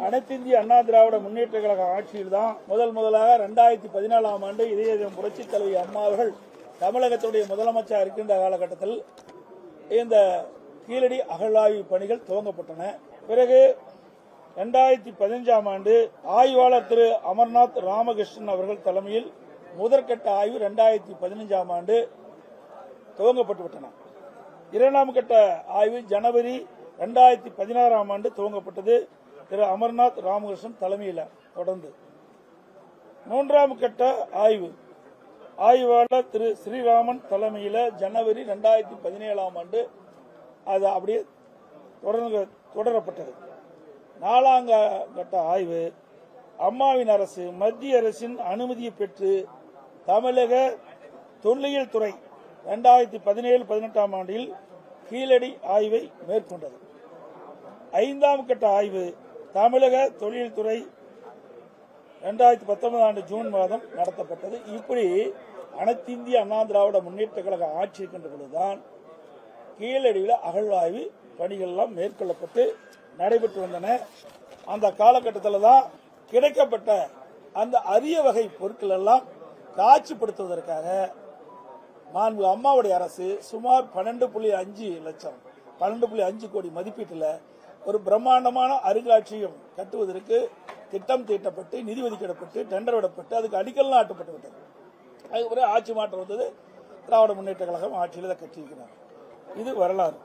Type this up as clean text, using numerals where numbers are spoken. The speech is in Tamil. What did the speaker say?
அனைத்திந்திய அண்ணா திராவிட முன்னேற்ற கழக ஆட்சியில்தான் முதலாக 2014ஆம் ஆண்டு இதய புரட்சித் தலைவி அம்மா அவர்கள் தமிழகத்துடைய முதலமைச்சர் இருக்கின்ற காலகட்டத்தில் இந்த கீழடி அகழாய்வு பணிகள் துவங்கப்பட்டன. பிறகு 2015ஆம் ஆண்டு ஆய்வாளர் திரு அமர்நாத் ராமகிருஷ்ணன் அவர்கள் தலைமையில் முதற்கட்ட ஆய்வு 2015ஆம் ஆண்டு துவங்கப்பட்டுவிட்டன. இரண்டாம் கட்ட ஆய்வு ஜனவரி 2016ஆம் ஆண்டு துவங்கப்பட்டது. திரு அமர்நாத் ராமகிருஷ்ணன் தலைமையில் தொடர்ந்து மூன்றாம் கட்ட ஆய்வு ஆய்வாளர் திரு ஸ்ரீராமன் தலைமையில் ஜனவரி 2017ஆம் ஆண்டு அது அப்படியே தொடரப்பட்டது. நாலாம் கட்ட ஆய்வு அம்மாவின் அரசு மத்திய அரசின் அனுமதியை பெற்று தமிழக தொல்லியல் துறை 2017-18ஆம் ஆண்டில் கீழடி ஆய்வை மேற்கொண்டது. ஐந்தாம் கட்ட ஆய்வு தமிழக தொழில் துறை 2019 ஆண்டு ஜூன் மாதம் நடத்தப்பட்டது. இப்படி அனைத்து இந்திய அண்ணா திராவிட முன்னேற்ற கழக ஆட்சி இருக்கின்ற பொழுதுதான் கீழடியில் அகழ்வாய்வு பணிகள் எல்லாம் மேற்கொள்ளப்பட்டு நடைபெற்று வந்தன. அந்த காலகட்டத்தில் தான் கிடைக்கப்பட்ட அந்த அரிய வகை பொருட்கள் எல்லாம் காட்சிப்படுத்துவதற்காக மாண்பு அம்மாவுடைய அரசு சுமார் 12.5 லட்சம் 12.5 கோடி மதிப்பீட்டில் ஒரு பிரம்மாண்டமான அருங்காட்சியகம் கட்டுவதற்கு திட்டம் தீட்டப்பட்டு நிதி ஒதுக்கிடப்பட்டு டெண்டர் விடப்பட்டு அதுக்கு அடிக்கல் நாட்டப்பட்டு விட்டது. அதுக்கு பிறகு ஆட்சி மாற்றம் வந்தது. திராவிட முன்னேற்ற கழகம் ஆட்சியில் கட்டியிருக்கிறார். இது வரலாறு.